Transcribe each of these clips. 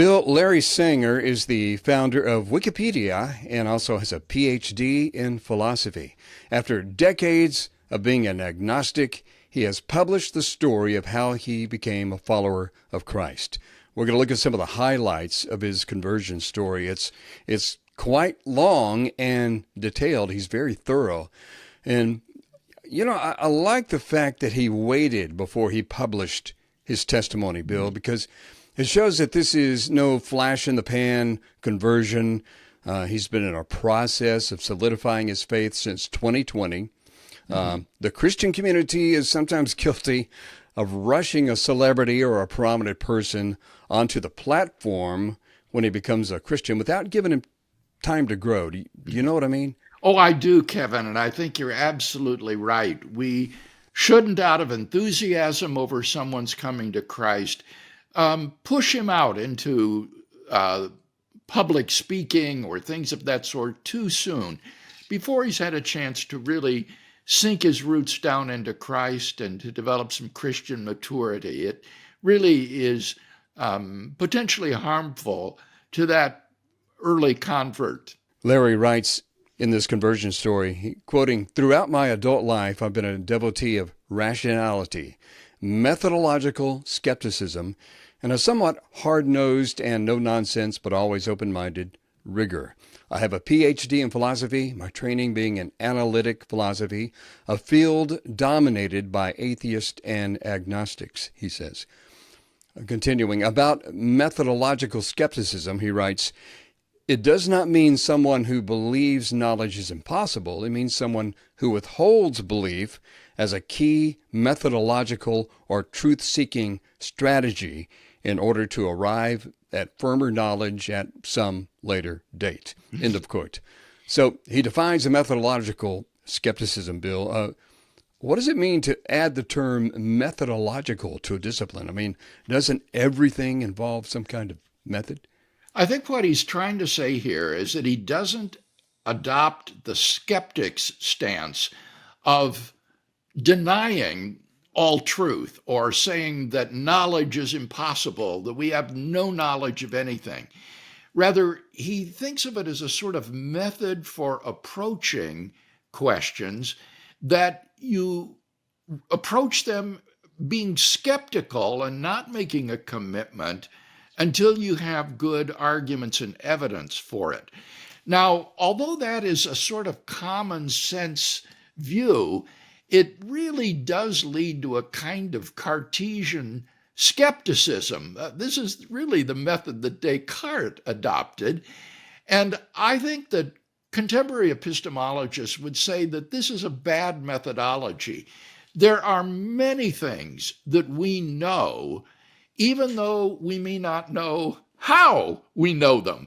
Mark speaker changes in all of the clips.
Speaker 1: Bill, Larry Sanger is the founder of Wikipedia and also has a PhD in philosophy. After decades of being an agnostic, he has published the story of how he became a follower of Christ. We're going to look at some of the highlights of his conversion story. It's quite long and detailed. He's very thorough. And, I like the fact that he waited before he published his testimony, Bill, because it shows that this is no flash in the pan conversion. He's been in a process of solidifying his faith since 2020. The Christian community is sometimes guilty of rushing a celebrity or a prominent person onto the platform when he becomes a Christian without giving him time to grow. Do you know what I mean?
Speaker 2: Oh, I do, Kevin, and I think you're absolutely right. We shouldn't, out of enthusiasm over someone's coming to Christ, push him out into public speaking or things of that sort too soon, before he's had a chance to really sink his roots down into Christ and to develop some Christian maturity. It really is potentially harmful to that early convert.
Speaker 1: Larry writes in this conversion story, quoting, "Throughout my adult life, I've been a devotee of rationality, methodological skepticism, and a somewhat hard-nosed and no-nonsense but always open-minded rigor. I have a PhD in philosophy, my training being in analytic philosophy, a field dominated by atheists and agnostics," he says. Continuing, about methodological skepticism, he writes, "It does not mean someone who believes knowledge is impossible. It means someone who withholds belief as a key methodological or truth-seeking strategy in order to arrive at firmer knowledge at some later date." End of quote. So he defines a methodological skepticism, Bill. What does it mean to add the term methodological to a discipline? I mean, doesn't everything involve some kind of method?
Speaker 2: I think what he's trying to say here is that he doesn't adopt the skeptic's stance of denying all truth or saying that knowledge is impossible, that we have no knowledge of anything. Rather, he thinks of it as a sort of method for approaching questions, that you approach them being skeptical and not making a commitment until you have good arguments and evidence for it. Now, although that is a sort of common sense view, it really does lead to a kind of Cartesian skepticism. This is really the method that Descartes adopted. And I think that contemporary epistemologists would say that this is a bad methodology. There are many things that we know, even though we may not know how we know them.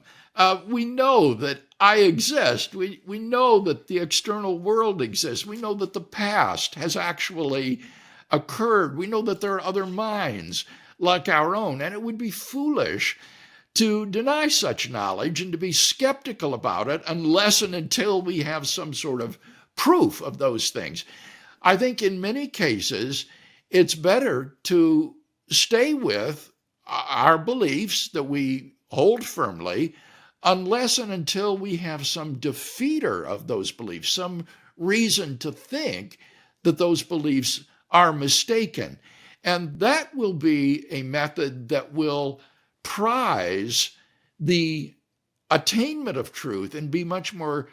Speaker 2: We know that I exist. We know that the external world exists. We know that the past has actually occurred. We know that there are other minds like our own. And it would be foolish to deny such knowledge and to be skeptical about it unless and until we have some sort of proof of those things. I think in many cases, it's better to stay with our beliefs that we hold firmly unless and until we have some defeater of those beliefs, some reason to think that those beliefs are mistaken. And that will be a method that will prize the attainment of truth and be much more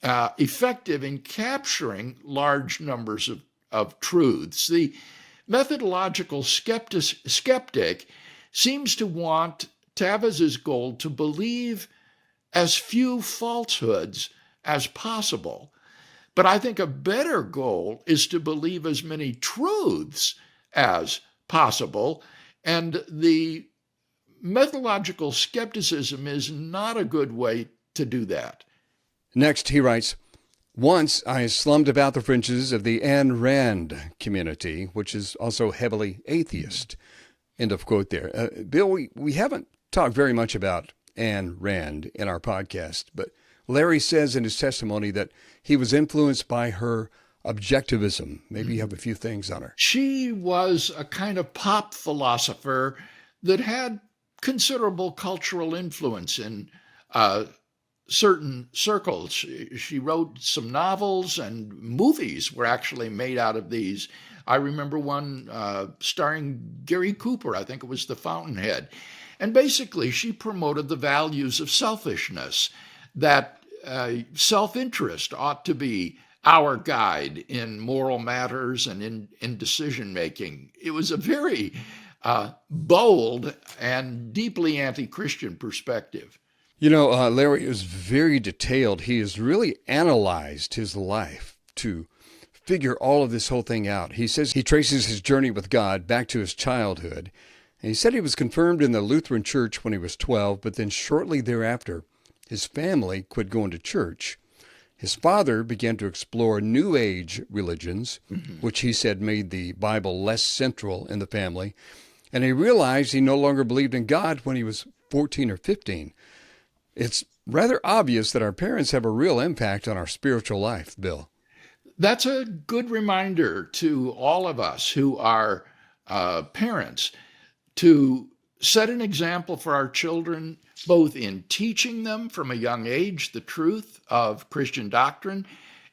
Speaker 2: effective in capturing large numbers of truths. The methodological skeptic seems to want to have as his goal to believe as few falsehoods as possible. But I think a better goal is to believe as many truths as possible. And the methodological skepticism is not a good way to do that.
Speaker 1: Next, he writes, "Once I slummed about the fringes of the Ayn Rand community, which is also heavily atheist." End of quote there. Bill, we haven't talked very much about Ayn Rand in our podcast, but Larry says in his testimony that he was influenced by her objectivism. Maybe you have a few things on her.
Speaker 2: She was a kind of pop philosopher that had considerable cultural influence in uh, certain circles. She wrote some novels, and movies were actually made out of these. I remember one starring Gary Cooper. I think it was The Fountainhead. And basically, she promoted the values of selfishness, that self interest ought to be our guide in moral matters and in decision making. It was a very bold and deeply anti Christian perspective.
Speaker 1: Larry is very detailed. He has really analyzed his life to figure all of this whole thing out. He says he traces his journey with God back to his childhood. And he said he was confirmed in the Lutheran Church when he was 12, but then shortly thereafter, his family quit going to church. His father began to explore New Age religions, which he said made the Bible less central in the family. And he realized he no longer believed in God when he was 14 or 15. It's rather obvious that our parents have a real impact on our spiritual life, Bill.
Speaker 2: That's a good reminder to all of us who are parents to set an example for our children, both in teaching them from a young age the truth of Christian doctrine,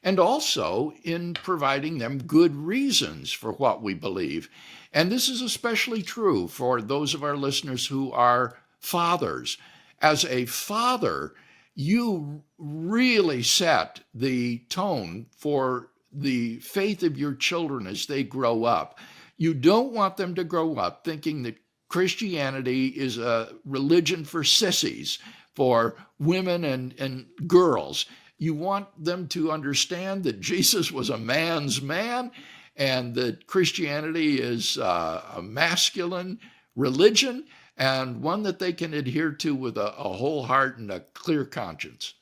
Speaker 2: and also in providing them good reasons for what we believe. And this is especially true for those of our listeners who are fathers. As a father, you really set the tone for the faith of your children as they grow up. You don't want them to grow up thinking that Christianity is a religion for sissies, for women and girls. You want them to understand that Jesus was a man's man and that Christianity is a masculine religion and one that they can adhere to with a whole heart and a clear conscience.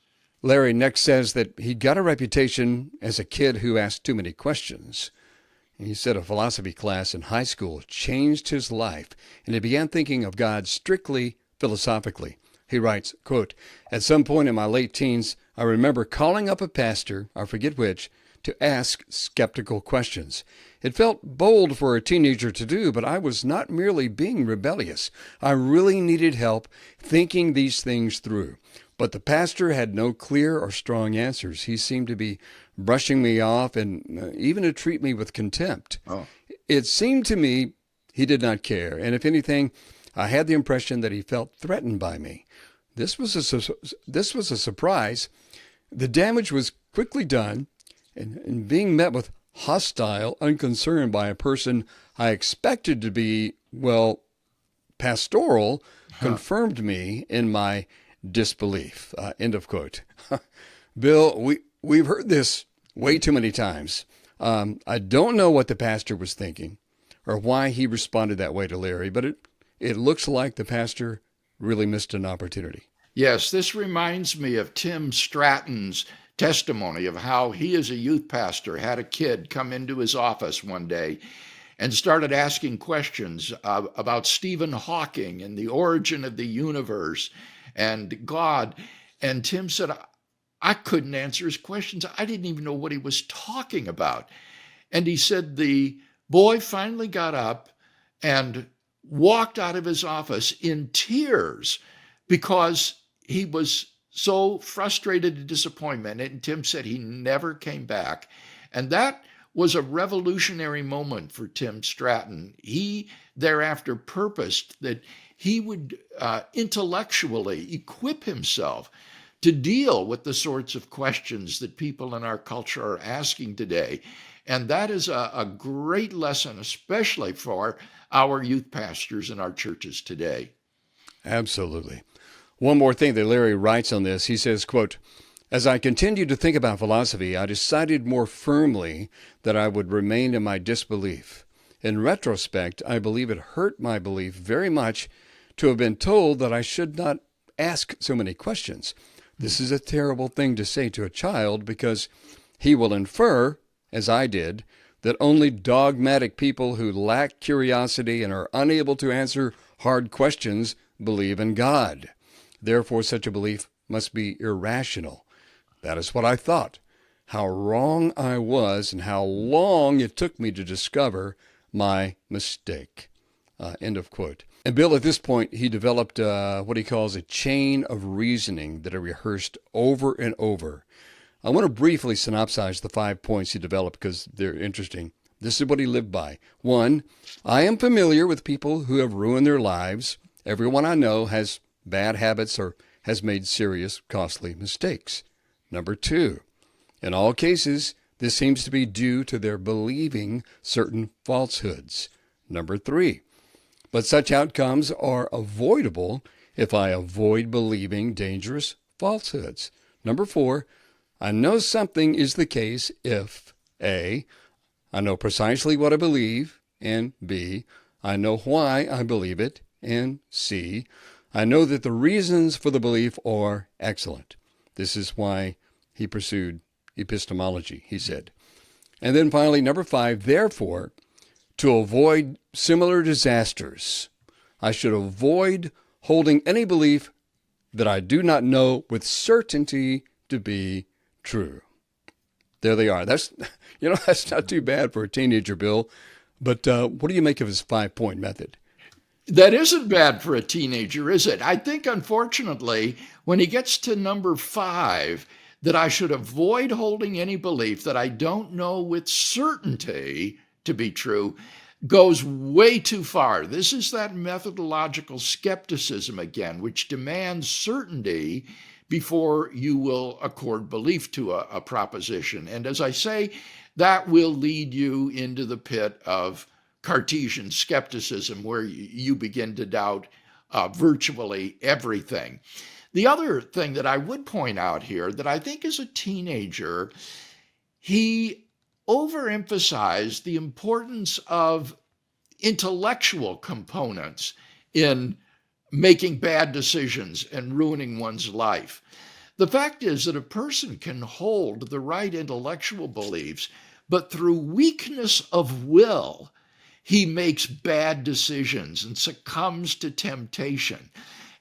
Speaker 1: Larry next says that he got a reputation as a kid who asked too many questions. He said a philosophy class in high school changed his life, and he began thinking of God strictly philosophically. He writes, quote, "At some point in my late teens, I remember calling up a pastor, I forget which, to ask skeptical questions. It felt bold for a teenager to do, but I was not merely being rebellious. I really needed help thinking these things through. But the pastor had no clear or strong answers. He seemed to be brushing me off and even to treat me with contempt.
Speaker 2: Oh.
Speaker 1: It seemed to me he did not care, and if anything, I had the impression that he felt threatened by me. This was a surprise. The damage was quickly done, and being met with hostile unconcern by a person I expected to be, well, pastoral, confirmed me in my disbelief." End of quote. Bill, we've heard this way too many times. I don't know what the pastor was thinking or why he responded that way to Larry, but it looks like the pastor really missed an opportunity.
Speaker 2: Yes, this reminds me of Tim Stratton's testimony of how he, as a youth pastor, had a kid come into his office one day and started asking questions about Stephen Hawking and the origin of the universe and God. And Tim said, I couldn't answer his questions. I didn't even know what he was talking about. And he said the boy finally got up and walked out of his office in tears because he was so frustrated and disappointed. And Tim said he never came back. And that was a revolutionary moment for Tim Stratton. He thereafter purposed that he would intellectually equip himself to deal with the sorts of questions that people in our culture are asking today. And that is a great lesson, especially for our youth pastors in our churches today.
Speaker 1: Absolutely. One more thing that Larry writes on this. He says, quote, "As I continued to think about philosophy, I decided more firmly that I would remain in my disbelief. In retrospect, I believe it hurt my belief very much to have been told that I should not ask so many questions. This is a terrible thing to say to a child because he will infer, as I did, that only dogmatic people who lack curiosity and are unable to answer hard questions believe in God. Therefore, such a belief must be irrational. That is what I thought. How wrong I was and how long it took me to discover my mistake." End of quote. And Bill, at this point, he developed what he calls a chain of reasoning that he rehearsed over and over. I want to briefly synopsize the 5 points he developed because they're interesting. This is what he lived by. 1, I am familiar with people who have ruined their lives. Everyone I know has bad habits or has made serious, costly mistakes. Number 2, in all cases, this seems to be due to their believing certain falsehoods. Number 3, but such outcomes are avoidable if I avoid believing dangerous falsehoods. Number 4, I know something is the case if A, I know precisely what I believe, and B, I know why I believe it, and C, I know that the reasons for the belief are excellent. This is why he pursued epistemology, he said. And then finally, number 5, therefore, to avoid similar disasters, I should avoid holding any belief that I do not know with certainty to be true. There they are. That's not too bad for a teenager, Bill. But what do you make of his 5-point method?
Speaker 2: That isn't bad for a teenager, is it? I think, unfortunately, when he gets to number 5, that I should avoid holding any belief that I don't know with certainty to be true, goes way too far. This is that methodological skepticism again, which demands certainty before you will accord belief to a proposition. And as I say, that will lead you into the pit of Cartesian skepticism, where you begin to doubt virtually everything. The other thing that I would point out here, that I think as a teenager, he overemphasized the importance of intellectual components in making bad decisions and ruining one's life. The fact is that a person can hold the right intellectual beliefs, but through weakness of will, he makes bad decisions and succumbs to temptation.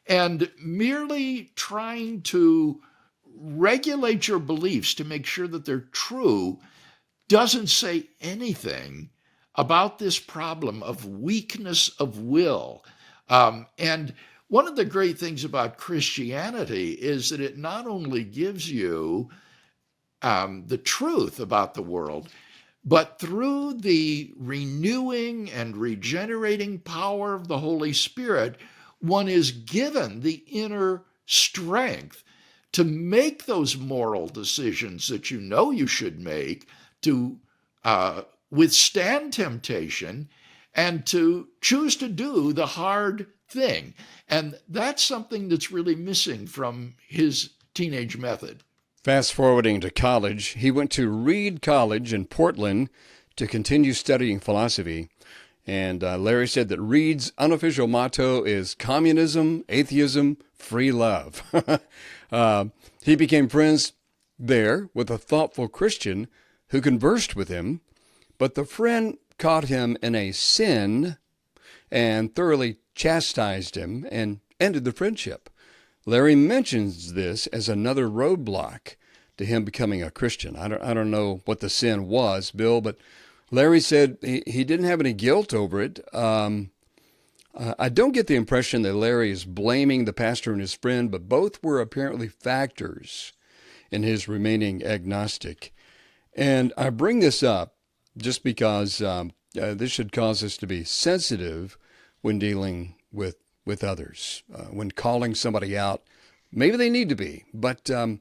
Speaker 2: And merely trying to regulate your beliefs to make sure that they're true doesn't say anything about this problem of weakness of will. And one of the great things about Christianity is that it not only gives you the truth about the world, but through the renewing and regenerating power of the Holy Spirit, one is given the inner strength to make those moral decisions that you know you should make, to withstand temptation, and to choose to do the hard thing. And that's something that's really missing from his teenage method.
Speaker 1: Fast forwarding to college, he went to Reed College in Portland to continue studying philosophy. And Larry said that Reed's unofficial motto is communism, atheism, free love. He became friends there with a thoughtful Christian who conversed with him, but the friend caught him in a sin and thoroughly chastised him and ended the friendship. Larry mentions this as another roadblock to him becoming a Christian. I don't know what the sin was, Bill, but Larry said he didn't have any guilt over it. I don't get the impression that Larry is blaming the pastor and his friend, but both were apparently factors in his remaining agnostic. And I bring this up just because this should cause us to be sensitive when dealing with others, when calling somebody out. Maybe they need to be, but some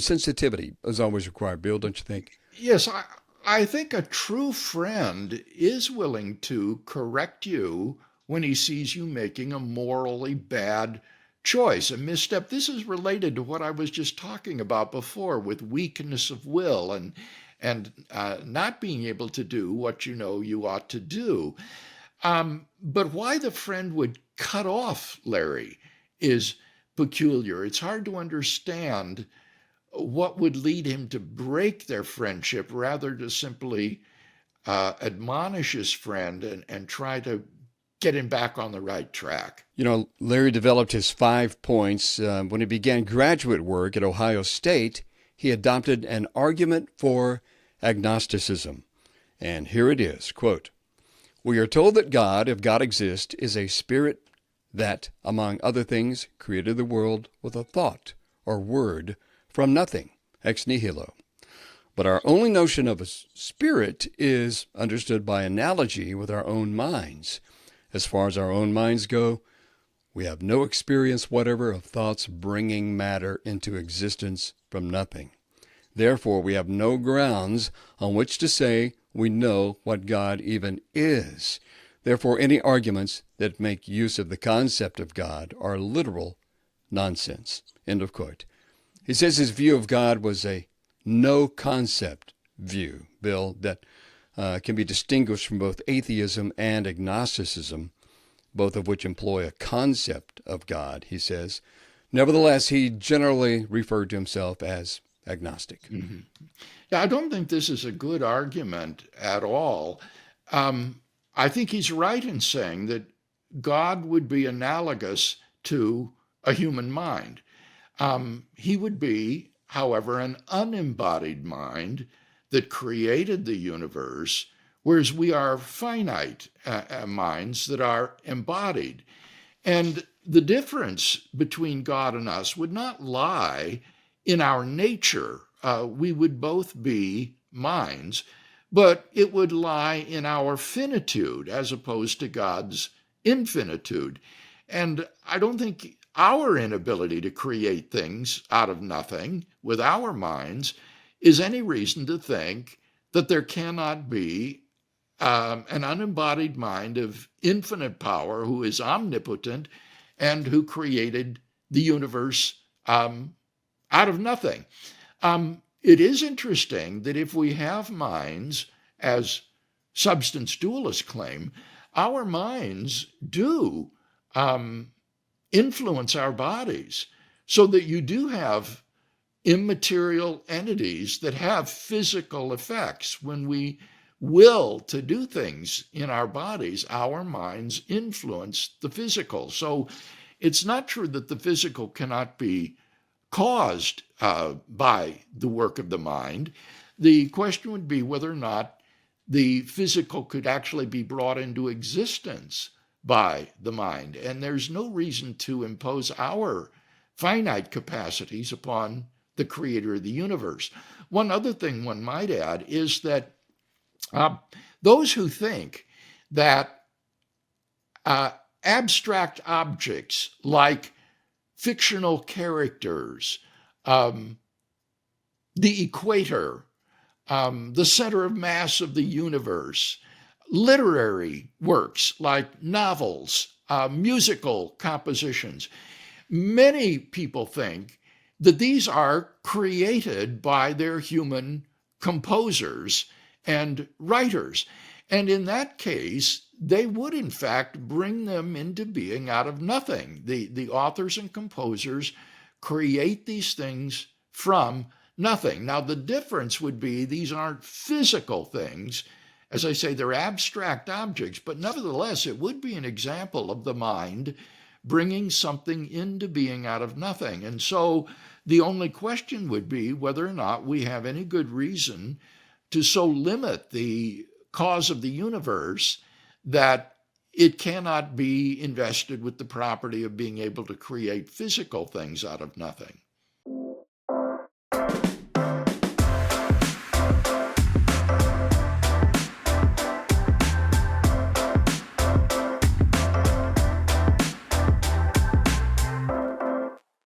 Speaker 1: sensitivity is always required. Bill, don't you think?
Speaker 2: Yes, I think a true friend is willing to correct you when he sees you making a morally bad choice, a misstep. This is related to what I was just talking about before with weakness of will and not being able to do what you know you ought to do. But why the friend would cut off Larry is peculiar. It's hard to understand what would lead him to break their friendship rather to simply admonish his friend and try to get him back on the right track.
Speaker 1: You know, Larry developed his 5 points. When he began graduate work at Ohio State, he adopted an argument for agnosticism. And here it is, quote, We are told that God, if God exists, is a spirit that, among other things, created the world with a thought or word from nothing, ex nihilo. But our only notion of a spirit is understood by analogy with our own minds. As far as our own minds go, we have no experience whatever of thoughts bringing matter into existence from nothing. Therefore, we have no grounds on which to say we know what God even is. Therefore, any arguments that make use of the concept of God are literal nonsense. End of quote. He says his view of God was a no-concept view, Bill, that can be distinguished from both atheism and agnosticism, both of which employ a concept of God, he says. Nevertheless, he generally referred to himself as agnostic.
Speaker 2: Mm-hmm. Yeah, I don't think this is a good argument at all. I think he's right in saying that God would be analogous to a human mind. He would be, however, an unembodied mind that created the universe, whereas we are finite minds that are embodied. And the difference between God and us would not lie in our nature. We would both be minds, but it would lie in our finitude as opposed to God's infinitude. And I don't think our inability to create things out of nothing with our minds is any reason to think that there cannot be an unembodied mind of infinite power who is omnipotent and who created the universe out of nothing. It is interesting that if we have minds, as substance dualists claim, our minds do influence our bodies, so that you do have immaterial entities that have physical effects. When we will to do things in our bodies, our minds influence the physical. So it's not true that the physical cannot be caused by the work of the mind. The question would be whether or not the physical could actually be brought into existence by the mind. And there's no reason to impose our finite capacities upon the creator of the universe. One other thing one might add is that those who think that abstract objects like fictional characters, the equator, the center of mass of the universe, literary works like novels, musical compositions, many people think that these are created by their human composers and writers. And in that case, they would in fact bring them into being out of nothing. The authors and composers create these things from nothing. Now, the difference would be these aren't physical things. As I say, they're abstract objects, but nevertheless, it would be an example of the mind bringing something into being out of nothing. And so the only question would be whether or not we have any good reason to so limit the cause of the universe that it cannot be invested with the property of being able to create physical things out of nothing.